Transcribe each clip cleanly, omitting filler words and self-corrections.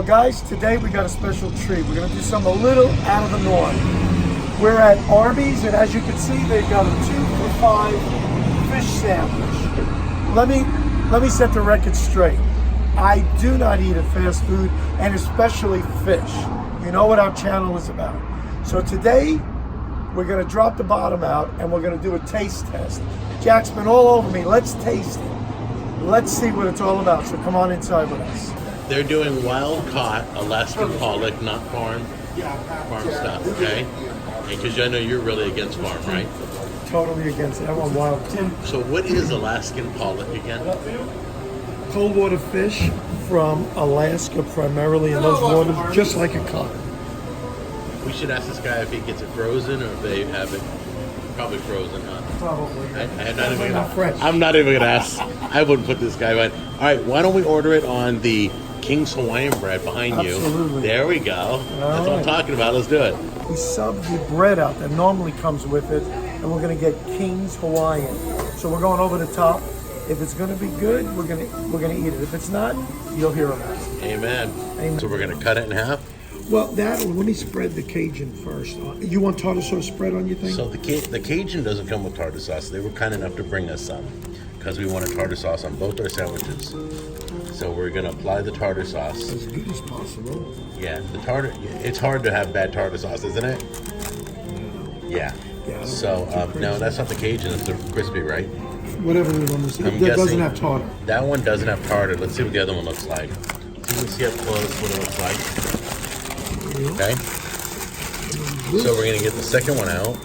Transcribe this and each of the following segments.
Well, guys, today we got a special treat. We're going to do something a little out of the norm. We're at Arby's, and as you can see, they've got a 2 for $5 fish sandwich. Let me set the record straight. I do not eat at fast food, and especially fish. You know what our channel is about. So today, we're going to drop the bottom out, and we're going to do a taste test. Jack's been all over me. Let's taste it. Let's see what it's all about. So come on inside with us. They're doing wild-caught Alaskan pollock, not farm stuff, okay? Because I know you're really against farm, right? Totally against it. I want wild. So what is Alaskan pollock again? Cold water fish from Alaska primarily in those waters, just like a cod. We should ask this guy if he gets it frozen or if they have it probably frozen, huh? Probably. I'm not even gonna ask. I wouldn't put this guy on. All right, why don't we order it on the King's Hawaiian bread behind Absolutely. you? There we go. That's what I'm talking about. Let's do it. We sub the bread out that normally comes with it, and we're gonna get King's Hawaiian. So we're going over the top. If it's gonna be good, we're gonna eat it. If it's not, you'll hear about it. Amen. Amen. So we're gonna cut it in half. Well, let me spread the Cajun first. You want tartar sauce spread on your thing? So the Cajun doesn't come with tartar sauce. They were kind enough to bring us some because we wanted tartar sauce on both our sandwiches. So we're gonna apply the tartar sauce. As good as possible. Yeah, the tartar. It's hard to have bad tartar sauce, isn't it? Yeah. So no, that's not the Cajun. It's the crispy, right? Whatever it is, that doesn't have tartar. That one doesn't have tartar. Let's see what the other one looks like. So you can see up close what it looks like. Okay. So we're gonna get the second one out.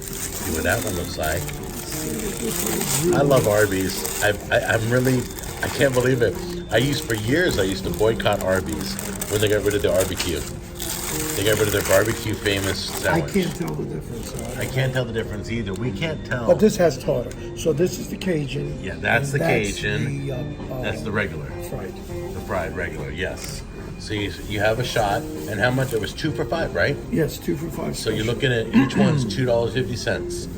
See what that one looks like. I love Arby's. I can't believe it. For years I used to boycott Arby's when they got rid of the barbecue. They got rid of their barbecue famous sandwich. I can't tell the difference. I can't tell the difference either. We can't tell. But this has tartar. So this is the Cajun. Yeah, that's the Cajun. That's the regular. Fried. The fried regular, yes. So you have a shot, and how much? It was 2 for $5, right? Yes, 2 for $5. So you're looking at each one's $2.50.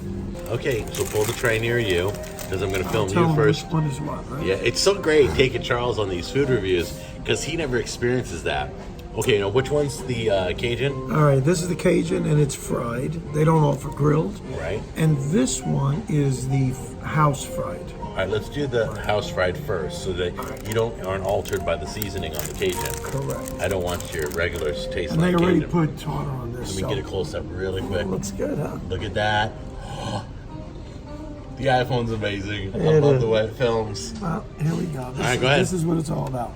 Okay, so pull the tray near you, because I'm going to film you first. Which one is what, right? Yeah, it's so great taking Charles on these food reviews, because he never experiences that. Okay, now which one's the Cajun? All right, this is the Cajun, and it's fried. They don't offer grilled. Right. And this one is the house fried. All right, let's do the house fried first, so that you aren't altered by the seasoning on the Cajun. Correct. I don't want your regulars to taste And like they already Cajun. put tartar on this. Let me get a close up really quick. Looks good, huh? Look at that. The iPhone's amazing. I love the way it films. Well, here we go. All right, go ahead. This is what it's all about.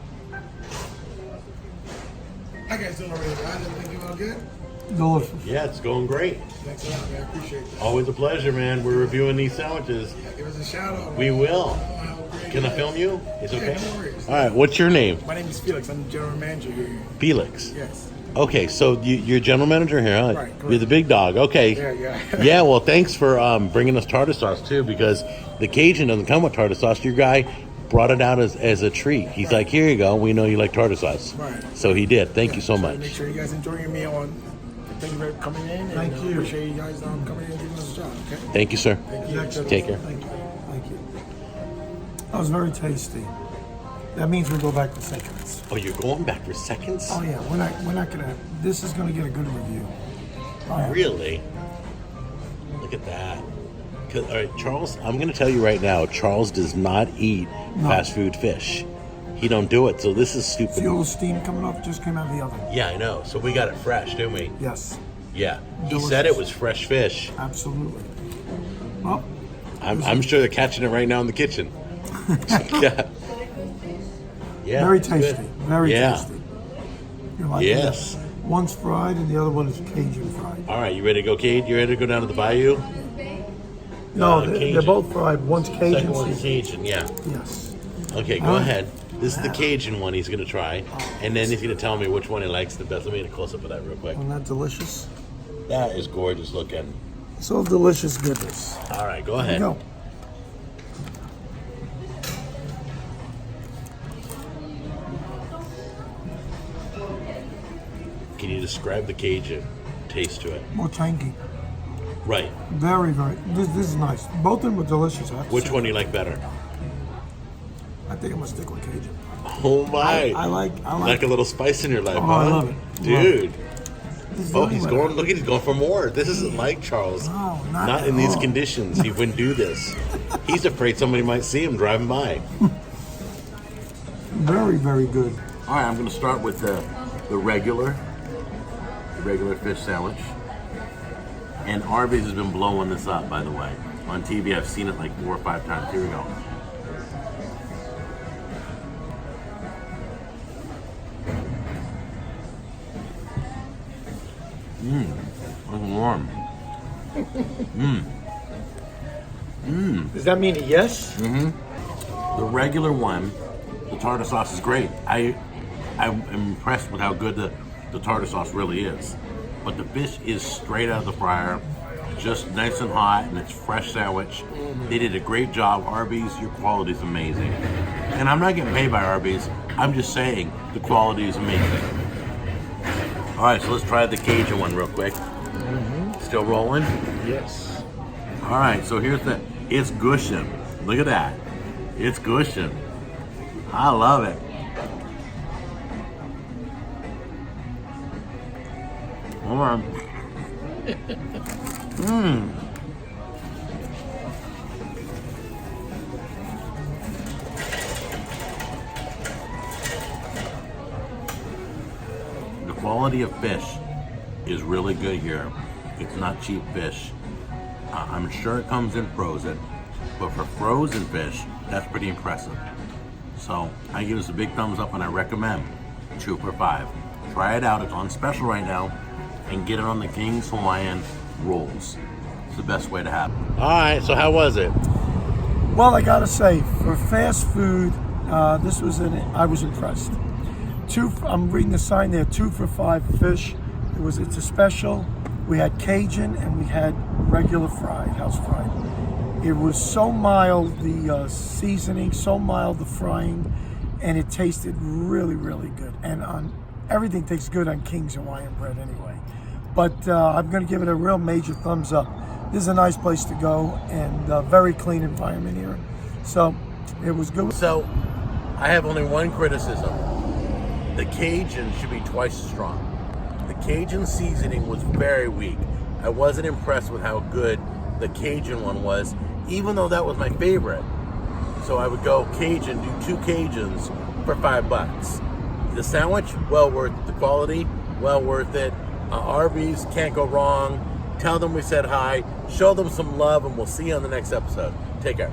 Hi guys, doing already, guys. Everything going good? Delicious. Yeah, it's going great. Thanks a lot, man. I appreciate it. Always a pleasure, man. We're reviewing these sandwiches. Give us a shout out. We will. Can I film you? It's okay? Yeah, no worries. All right, what's your name? My name is Felix. I'm the general manager here. Felix. Yes. Okay, so you're general manager here, huh? Right, correct. You're the big dog. Okay. Yeah. Yeah, well, thanks for bringing us tartar sauce, too, because the Cajun doesn't come with tartar sauce. Your guy brought it out as a treat. He's like, here you go. We know you like tartar sauce. Right. So he did. Thank you so Make much. sure you guys enjoy your meal. And thank you for coming in. And Thank you. Appreciate you guys coming in and giving us a shot. Okay. Thank you, sir. Thank you. Take care. Thank you. Thank you. That was very tasty. That means we go back for seconds. Oh, you're going back for seconds? Oh yeah, we're not gonna. This is gonna get a good review. All right. Really? Look at that. All right, Charles, I'm going to tell you right now, Charles does not eat fast food fish. He don't do it, so this is stupid. Fuel steam coming off just came out of the oven. Yeah, I know. So we got it fresh, didn't we? Yes, Yeah. He Delicious. said it was fresh fish. absolutely. Well, I'm sure they're catching it right now in the kitchen. Yeah. Yeah. very it's tasty. good. Very Yeah. tasty. You like Yes. that? One's fried and the other one is Cajun fried. All right, you ready to go, Kate? You ready to go down to the bayou? No, they're Cajun. both fried. One's Cajun. Second one's Cajun, yeah. Yes. Okay, go All right. ahead. This is the Cajun one he's going to try, and then he's going to tell me which one he likes the best. Let me get a close-up of that real quick. Isn't that delicious? That is gorgeous looking. So delicious goodness. All right, go Here ahead. we go. Can you describe the Cajun taste to it? More tangy. Right. Very, very. This is nice. Both of them were delicious. I have to Which say. one do you like better? I think I'm gonna stick with Cajun. Oh my! I like Like a little spice in your life, Oh, huh? I love it. Dude. This is Oh, the he's only going. one. Look at he's going for more. This isn't like Charles. No, Not at in these all. conditions. He wouldn't do this. He's afraid somebody might see him driving by. Very, very good. All right, I'm going to start with the regular fish sandwich. And Arby's has been blowing this up, by the way. On TV, I've seen it like 4 or 5 times. Here we go. It's warm. Does that mean a yes? The regular one, the tartar sauce is great. I'm impressed with how good the tartar sauce really is. But the fish is straight out of the fryer, just nice and hot, and it's fresh sandwich. They did a great job. Arby's, your quality is amazing. And I'm not getting paid by Arby's. I'm just saying the quality is amazing. All right, so let's try the Cajun one real quick. Still rolling? Yes. All right, so here's it's gushing. Look at that. It's gushing. I love it. Hold on. The quality of fish is really good here. It's not cheap fish. I'm sure it comes in frozen, but for frozen fish, that's pretty impressive. So I give this a big thumbs up and I recommend 2 for $5. Try it out, it's on special right now, and get it on the King's Hawaiian rolls. It's the best way to have it. All right, so how was it? Well, I gotta say, for fast food, I was impressed. I'm reading the sign there, 2 for $5 fish. It's a special. We had Cajun and we had regular fried, house fried. It was so mild, the seasoning, so mild, the frying, and it tasted really, really good. And everything tastes good on King's Hawaiian bread anyway. But I'm gonna give it a real major thumbs up. This is a nice place to go and a very clean environment here. So it was good. So I have only one criticism. The Cajun should be twice as strong. The Cajun seasoning was very weak. I wasn't impressed with how good the Cajun one was, even though that was my favorite. So I would go Cajun, do 2 Cajuns for $5. The sandwich, well worth it. The quality, well worth it. Arby's, can't go wrong. Tell them we said hi. Show them some love, and we'll see you on the next episode. Take care.